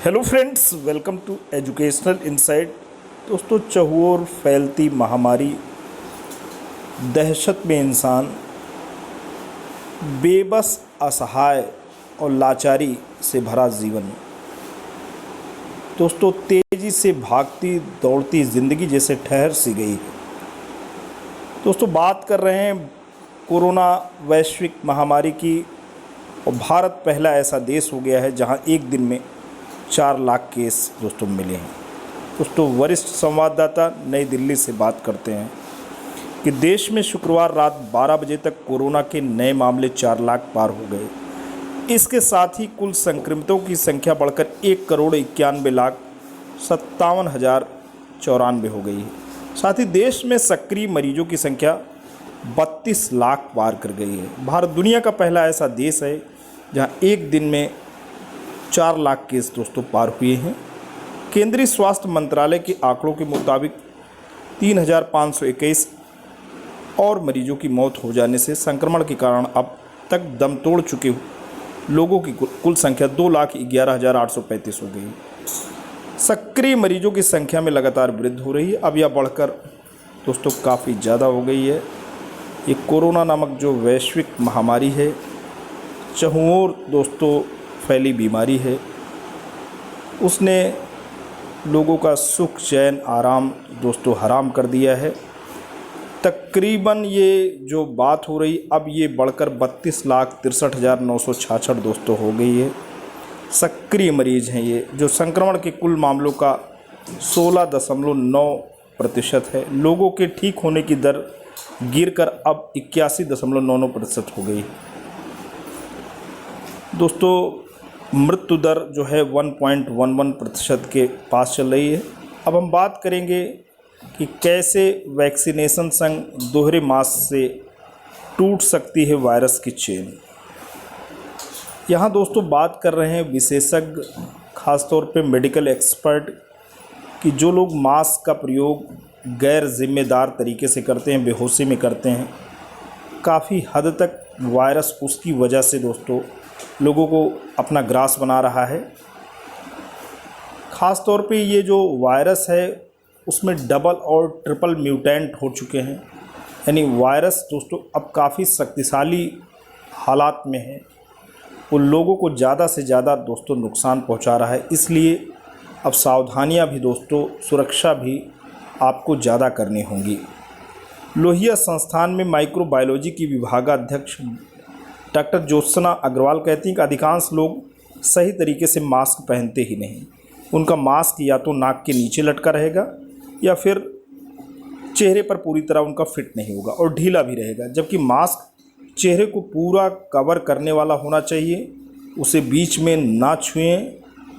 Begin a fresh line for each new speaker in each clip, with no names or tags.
Hello friends, welcome to educational insight. दोस्तों, चहुओर फैलती महामारी, दहशत में इंसान, बेबस, असहाय और लाचारी से भरा जीवन। दोस्तों, तेज़ी से भागती दौड़ती ज़िंदगी जैसे ठहर सी गई है। दोस्तों, बात कर रहे हैं कोरोना वैश्विक महामारी की, और भारत पहला ऐसा देश हो गया है जहां एक दिन में 4 लाख केस दोस्तों मिले हैं। दोस्तों, वरिष्ठ संवाददाता नई दिल्ली से बात करते हैं कि देश में शुक्रवार रात 12 बजे तक कोरोना के नए मामले 4 लाख पार हो गए। इसके साथ ही कुल संक्रमितों की संख्या बढ़कर 1,91,57,094 हो गई है। साथ ही देश में सक्रिय मरीजों की संख्या 32 लाख पार कर गई है। भारत दुनिया का पहला ऐसा देश है जहां एक दिन में 4 लाख केस दोस्तों पार हुए हैं। केंद्रीय स्वास्थ्य मंत्रालय के आंकड़ों के मुताबिक 3,521 और मरीजों की मौत हो जाने से संक्रमण के कारण अब तक दम तोड़ चुके लोगों की कुल संख्या 2,11,835 हो गई। सक्रिय मरीजों की संख्या में लगातार वृद्धि हो रही है। अब यह बढ़कर दोस्तों काफ़ी ज़्यादा हो गई है। ये कोरोना नामक जो वैश्विक महामारी है, चहुओर दोस्तों फैली बीमारी है, उसने लोगों का सुख, चैन, आराम दोस्तों हराम कर दिया है। तकरीबन ये जो बात हो रही, अब ये बढ़कर 32,63,966 दोस्तों हो गई है। सक्रिय मरीज हैं ये, जो संक्रमण के कुल मामलों का 16.9% है। लोगों के ठीक होने की दर गिरकर अब 81.99% हो गई है। दोस्तों, मृत्यु दर जो है 1.11% के पास चल रही है। अब हम बात करेंगे कि कैसे वैक्सीनेशन संग दोहरे मास्क से टूट सकती है वायरस की चेन। यहाँ दोस्तों बात कर रहे हैं विशेषज्ञ, खासतौर पे मेडिकल एक्सपर्ट, कि जो लोग मास्क का प्रयोग गैर जिम्मेदार तरीके से करते हैं, बेहोशी में करते हैं, काफ़ी हद तक वायरस उसकी वजह से दोस्तों लोगों को अपना ग्रास बना रहा है। ख़ास तौर पे ये जो वायरस है उसमें डबल और ट्रिपल म्यूटेंट हो चुके हैं, यानी वायरस दोस्तों अब काफ़ी शक्तिशाली हालात में है। वो लोगों को ज़्यादा से ज़्यादा दोस्तों नुकसान पहुंचा रहा है। इसलिए अब सावधानियां भी दोस्तों, सुरक्षा भी आपको ज़्यादा करनी होंगी। लोहिया संस्थान में माइक्रोबायोलॉजी की विभागाध्यक्ष डॉक्टर ज्योत्सना अग्रवाल कहती हैं कि अधिकांश लोग सही तरीके से मास्क पहनते ही नहीं। उनका मास्क या तो नाक के नीचे लटका रहेगा या फिर चेहरे पर पूरी तरह उनका फिट नहीं होगा और ढीला भी रहेगा। जबकि मास्क चेहरे को पूरा कवर करने वाला होना चाहिए। उसे बीच में ना छुएं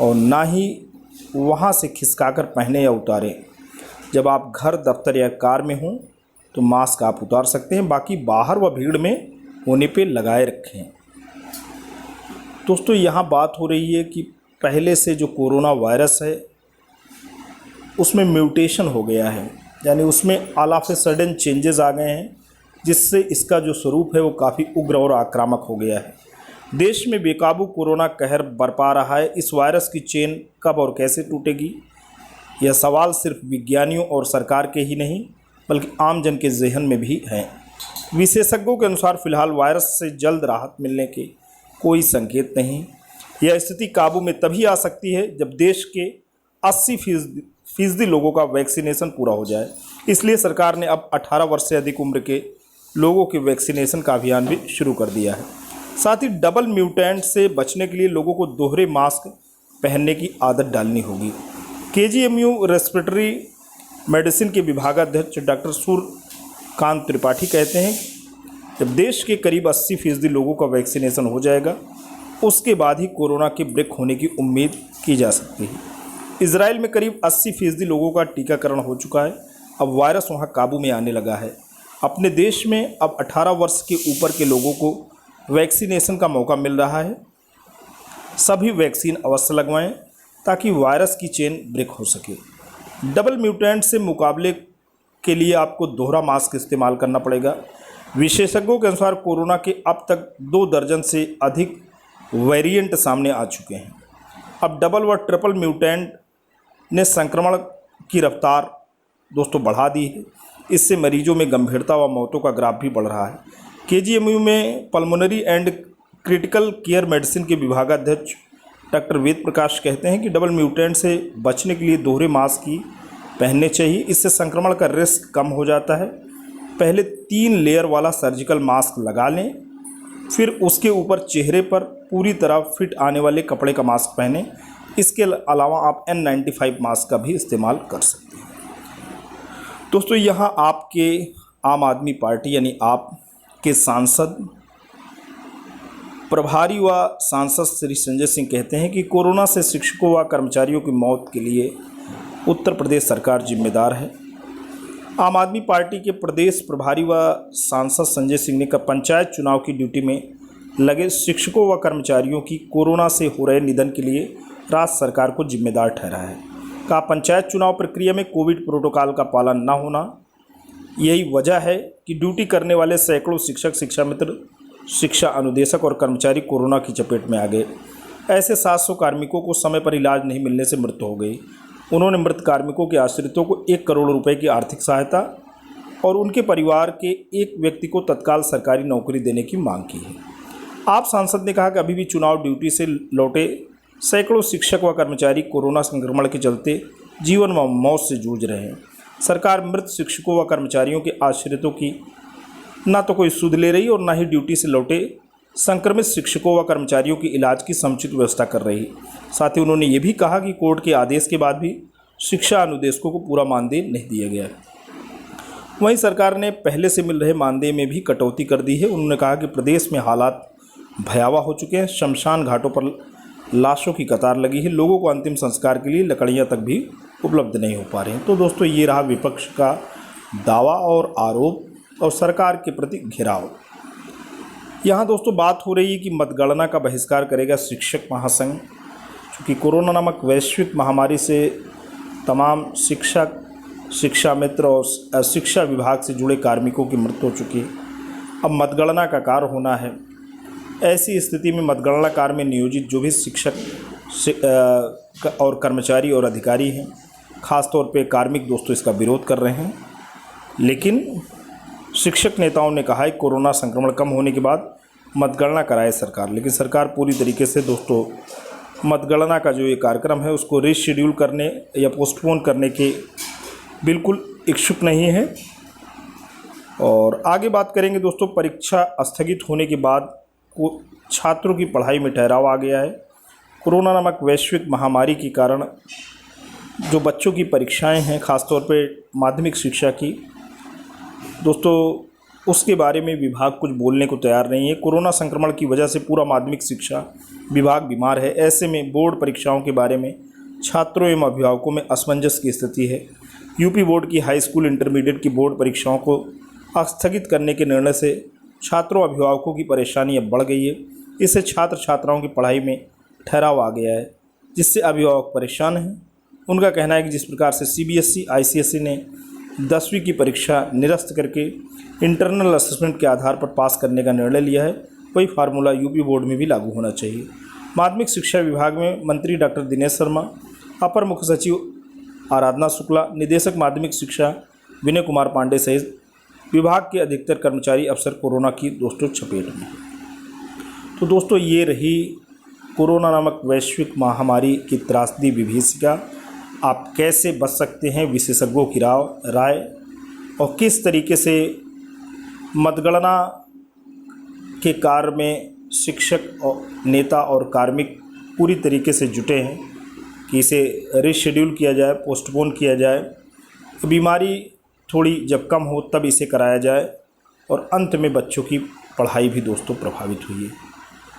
और ना ही वहाँ से खिसकाकर पहने या उतारें। जब आप घर, दफ्तर या कार में हों तो मास्क आप उतार सकते हैं, बाकी बाहर व भीड़ में होने पे लगाए रखें। दोस्तों, यहाँ बात हो रही है कि पहले से जो कोरोना वायरस है उसमें म्यूटेशन हो गया है, यानी उसमें all of a sudden changes आ गए हैं, जिससे इसका जो स्वरूप है वो काफ़ी उग्र और आक्रामक हो गया है। देश में बेकाबू कोरोना कहर बरपा रहा है। इस वायरस की चेन कब और कैसे टूटेगी, यह सवाल सिर्फ विज्ञानियों और सरकार के ही नहीं बल्कि आम जन के जहन में भी है। विशेषज्ञों के अनुसार फिलहाल वायरस से जल्द राहत मिलने के कोई संकेत नहीं। यह स्थिति काबू में तभी आ सकती है जब देश के 80% लोगों का वैक्सीनेशन पूरा हो जाए। इसलिए सरकार ने अब 18 वर्ष से अधिक उम्र के लोगों के वैक्सीनेशन का अभियान भी शुरू कर दिया है। साथ ही डबल म्यूटेंट से बचने के लिए लोगों को दोहरे मास्क पहनने की आदत डालनी होगी। केजीएमयू रेस्पिरेटरी मेडिसिन के विभागाध्यक्ष डॉक्टर सूर्यकांत त्रिपाठी कहते हैं जब देश के करीब 80% लोगों का वैक्सीनेशन हो जाएगा उसके बाद ही कोरोना के ब्रेक होने की उम्मीद की जा सकती है। इजराइल में करीब 80% लोगों का टीकाकरण हो चुका है। अब वायरस वहां काबू में आने लगा है। अपने देश में अब 18 वर्ष के ऊपर के लोगों को वैक्सीनेशन का मौका मिल रहा है। सभी वैक्सीन अवश्य लगवाएं ताकि वायरस की चेन ब्रेक हो सके। डबल म्यूटेंट से मुकाबले के लिए आपको दोहरा मास्क इस्तेमाल करना पड़ेगा। विशेषज्ञों के अनुसार कोरोना के अब तक 2 दर्जन से अधिक वेरिएंट सामने आ चुके हैं। अब डबल व ट्रिपल म्यूटेंट ने संक्रमण की रफ्तार दोस्तों बढ़ा दी है। इससे मरीजों में गंभीरता व मौतों का ग्राफ भी बढ़ रहा है। केजीएमयू में pulmonary and critical care medicine के विभागाध्यक्ष डॉक्टर वेद प्रकाश कहते हैं कि डबल म्यूटेंट से बचने के लिए दोहरे मास्क ही पहनने चाहिए। इससे संक्रमण का रिस्क कम हो जाता है। पहले 3 लेयर वाला सर्जिकल मास्क लगा लें, फिर उसके ऊपर चेहरे पर पूरी तरह फिट आने वाले कपड़े का मास्क पहनें। इसके अलावा आप N95 मास्क का भी इस्तेमाल कर सकते हैं। दोस्तों यहाँ आपके आम आदमी पार्टी यानी आप के सांसद प्रभारी व सांसद श्री संजय सिंह कहते हैं कि कोरोना से शिक्षकों व कर्मचारियों की मौत के लिए उत्तर प्रदेश सरकार जिम्मेदार है। आम आदमी पार्टी के प्रदेश प्रभारी व सांसद संजय सिंह ने पंचायत चुनाव की ड्यूटी में लगे शिक्षकों व कर्मचारियों की कोरोना से हो रहे निधन के लिए राज्य सरकार को जिम्मेदार ठहराया है। कहा पंचायत चुनाव प्रक्रिया में कोविड प्रोटोकॉल का पालन न होना यही वजह है कि ड्यूटी करने वाले सैकड़ों शिक्षक, शिक्षा मित्र, शिक्षा अनुदेशक और कर्मचारी कोरोना की चपेट में आ गए। ऐसे 700 कार्मिकों को समय पर इलाज नहीं मिलने से मृत्यु हो गई। उन्होंने मृत कार्मिकों के आश्रितों को 1 करोड़ रुपए की आर्थिक सहायता और उनके परिवार के एक व्यक्ति को तत्काल सरकारी नौकरी देने की मांग की है। आप सांसद ने कहा कि अभी भी चुनाव ड्यूटी से लौटे सैकड़ों शिक्षक व कर्मचारी कोरोना संक्रमण के चलते जीवन व मौत से जूझ रहे हैं। सरकार मृत शिक्षकों व कर्मचारियों के आश्रितों की ना तो कोई सुध ले रही और ना ही ड्यूटी से लौटे संक्रमित शिक्षकों व कर्मचारियों की इलाज की समुचित व्यवस्था कर रही। साथ ही उन्होंने ये भी कहा कि कोर्ट के आदेश के बाद भी शिक्षा अनुदेशकों को पूरा मानदेय नहीं दिया गया। वहीं सरकार ने पहले से मिल रहे मानदेय में भी कटौती कर दी है। उन्होंने कहा कि प्रदेश में हालात भयावह हो चुके हैं। शमशान घाटों पर लाशों की कतार लगी है। लोगों को अंतिम संस्कार के लिए लकड़ियां तक भी उपलब्ध नहीं हो पा रही हैं। तो दोस्तों ये रहा विपक्ष का दावा और आरोप और सरकार के प्रति घेराव। यहाँ दोस्तों बात हो रही है कि मतगणना का बहिष्कार करेगा शिक्षक महासंघ। क्योंकि कोरोना नामक वैश्विक महामारी से तमाम शिक्षक, शिक्षा मित्र और शिक्षा विभाग से जुड़े कार्मिकों की मृत्यु हो चुकी है। अब मतगणना का कार्य होना है। ऐसी स्थिति में मतगणना कार्य में नियोजित जो भी शिक्षक और कर्मचारी और अधिकारी हैं, ख़ासतौर पे कार्मिक दोस्तों इसका विरोध कर रहे हैं। लेकिन शिक्षक नेताओं ने कहा है कोरोना संक्रमण कम होने के बाद मतगणना कराए सरकार। लेकिन सरकार पूरी तरीके से दोस्तों मतगणना का जो ये कार्यक्रम है उसको रीशेड्यूल करने या पोस्टपोन करने के बिल्कुल इच्छुक नहीं है। और आगे बात करेंगे दोस्तों, परीक्षा स्थगित होने के बाद छात्रों की पढ़ाई में ठहराव आ गया है। कोरोना नामक वैश्विक महामारी के कारण जो बच्चों की परीक्षाएं हैं, ख़ासतौर पे माध्यमिक शिक्षा की दोस्तों, उसके बारे में विभाग कुछ बोलने को तैयार नहीं है। कोरोना संक्रमण की वजह से पूरा माध्यमिक शिक्षा विभाग बीमार है। ऐसे में बोर्ड परीक्षाओं के बारे में छात्रों एवं अभिभावकों में असमंजस की स्थिति है। यूपी बोर्ड की हाई स्कूल इंटरमीडिएट की बोर्ड परीक्षाओं को स्थगित करने के निर्णय से छात्रों अभिभावकों की परेशानी अब बढ़ गई है। इससे छात्र छात्राओं की पढ़ाई में ठहराव आ गया है, जिससे अभिभावक परेशान हैं। उनका कहना है कि जिस प्रकार से CBSE, ICSE ने 10वीं की परीक्षा निरस्त करके इंटरनल असेसमेंट के आधार पर पास करने का निर्णय लिया है, वही फार्मूला यूपी बोर्ड में भी लागू होना चाहिए। माध्यमिक शिक्षा विभाग में मंत्री डॉक्टर दिनेश शर्मा, अपर मुख्य सचिव आराधना शुक्ला, निदेशक माध्यमिक शिक्षा विनय कुमार पांडे सहित विभाग के अधिकतर कर्मचारी अफसर कोरोना की दोस्तों चपेट में। तो दोस्तों ये रही कोरोना नामक वैश्विक महामारी की त्रासदी विभीषिका। आप कैसे बच सकते हैं, विशेषज्ञों की राय और किस तरीके से मतगणना के कार्य में शिक्षक और नेता और कार्मिक पूरी तरीके से जुटे हैं कि इसे रीशेड्यूल किया जाए, पोस्टपोन किया जाए, बीमारी थोड़ी जब कम हो तब इसे कराया जाए। और अंत में बच्चों की पढ़ाई भी दोस्तों प्रभावित हुई है।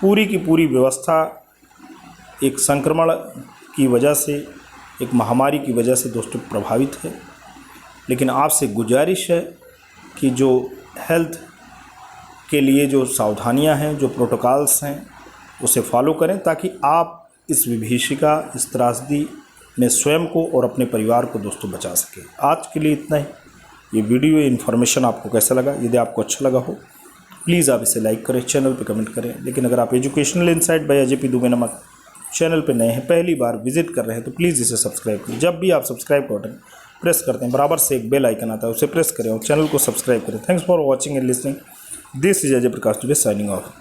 पूरी की पूरी व्यवस्था एक संक्रमण की वजह से, एक महामारी की वजह से दोस्तों प्रभावित है। लेकिन आपसे गुजारिश है कि जो हेल्थ के लिए जो सावधानियां हैं, जो प्रोटोकॉल्स हैं, उसे फॉलो करें ताकि आप इस विभीषिका, इस त्रासदी में स्वयं को और अपने परिवार को दोस्तों बचा सकें। आज के लिए इतना ही। ये वीडियो इन्फॉर्मेशन आपको कैसा लगा? यदि आपको अच्छा लगा हो प्लीज़ आप इसे लाइक करें, चैनल पे कमेंट करें। लेकिन अगर आप educational insight by Ajay P Dubey नामक चैनल पे नए हैं, पहली बार विजिट कर रहे हैं, तो प्लीज़ इसे सब्सक्राइब करें। जब भी आप सब्सक्राइब बटन प्रेस करते हैं बराबर से एक बेल आइकन आता है, उसे प्रेस करें और चैनल को सब्सक्राइब करें। Thanks for watching and listening. This is Ajay Prakash today signing off.